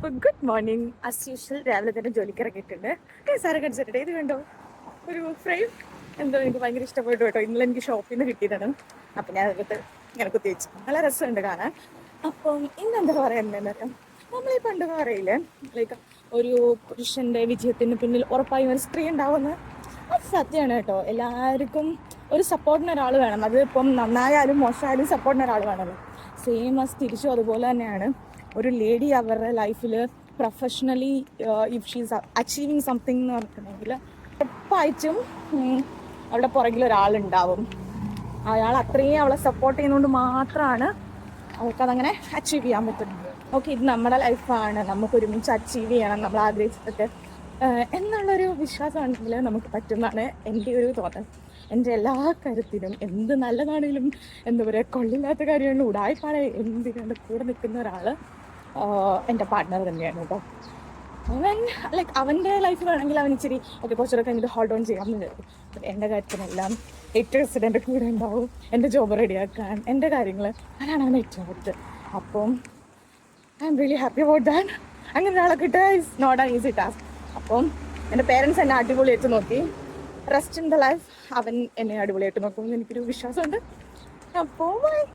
അപ്പോൾ good morning. As usual രാവിലെ തന്നെ ജോലിക്ക് ഇറങ്ങിയിട്ടുണ്ട്. സാറെ കടിച്ചിട്ടുണ്ട്. ഇത് കണ്ടോ, ഒരു ഫ്രെയിം എന്തോ എനിക്ക് ഭയങ്കര ഇഷ്ടപ്പെട്ടു കേട്ടോ. ഇന്നലെ എനിക്ക് ഷോപ്പിൽ നിന്ന് കിട്ടിയതാണ്. അപ്പം ഞാൻ അതിനകത്ത് ഇങ്ങനെ കുത്തിവെച്ചു. നല്ല രസമുണ്ട് കാണാൻ. അപ്പം ഇന്നെന്താ പറയുന്നത്, നമ്മൾ ഈ പണ്ട് പറയില്ലേ, ലൈക്ക് ഒരു പുരുഷൻ്റെ വിജയത്തിന് പിന്നിൽ ഉറപ്പായും ഒരു സ്ത്രീ ഉണ്ടാവുമെന്ന്. അത് സത്യമാണ് കേട്ടോ. എല്ലാവർക്കും ഒരു സപ്പോർട്ടിന് ഒരാൾ വേണം. അത് ഇപ്പം നന്നായാലും മോശമായാലും സപ്പോർട്ടിന് ഒരാൾ വേണമല്ലോ. സെയിം ആസ് തിരിച്ചും അതുപോലെ തന്നെയാണ്. ഒരു ലേഡി അവരുടെ ലൈഫിൽ professionally if she's achieving something എന്ന് പറഞ്ഞിട്ടുണ്ടെങ്കിൽ ഉറപ്പായിട്ടും അവളുടെ പുറകിൽ ഒരാളുണ്ടാവും. അയാൾ അത്രയും അവളെ സപ്പോർട്ട് ചെയ്യുന്നതുകൊണ്ട് മാത്രമാണ് അവൾക്കതങ്ങനെ അച്ചീവ് ചെയ്യാൻ പറ്റുന്നത്. ഓക്കെ, ഇത് നമ്മുടെ ലൈഫാണ്, നമുക്ക് ഒരുമിച്ച് അച്ചീവ് ചെയ്യണം നമ്മൾ ആഗ്രഹിച്ചിട്ടൊക്കെ എന്നുള്ളൊരു വിശ്വാസമാണെങ്കിൽ നമുക്ക് പറ്റുന്നതാണ് എൻ്റെ ഒരു തോന്നൽ. എൻ്റെ എല്ലാ കാര്യത്തിലും എന്ത് നല്ലതാണെങ്കിലും എന്താ പറയുക, കൊള്ളില്ലാത്ത കാര്യങ്ങളിലും ഉടായ്പാടെ എന്തിനാണ് കൂടെ നിൽക്കുന്ന ഒരാൾ എൻ്റെ പാർട്ട്ണർ തന്നെയാണ് കേട്ടോ. അവൻ ലൈക്ക് അവൻ്റെ ലൈഫ് വേണമെങ്കിൽ അവൻ ഇച്ചിരി ഓക്കെ കുറച്ചുകൂടെ കഴിഞ്ഞിട്ട് ഹോൾഡ് ഓൺ ചെയ്യാമെന്ന് വിചാരിക്കും. എൻ്റെ കാര്യത്തിനെല്ലാം ഏറ്റവും ബെസ്റ്റ് എൻ്റെ കൂടെ ഉണ്ടാവും. എൻ്റെ ജോബ് റെഡിയാക്കാൻ എൻ്റെ കാര്യങ്ങൾ അതാണ് അവൻ ഏറ്റവും ബെസ്റ്റ്. അപ്പം I am really happy about that. അങ്ങനെ ഒരാളെ കിട്ടുക is not an easy task. അപ്പം എൻ്റെ പേരൻസ് എന്നെ അടിപൊളിയായിട്ട് നോക്കി. റെസ്റ്റ് ഇൻ ദ ലൈഫ് അവൻ എന്നെ അടിപൊളിയായിട്ട് നോക്കുമെന്ന് എനിക്കൊരു വിശ്വാസമുണ്ട്. അപ്പോൾ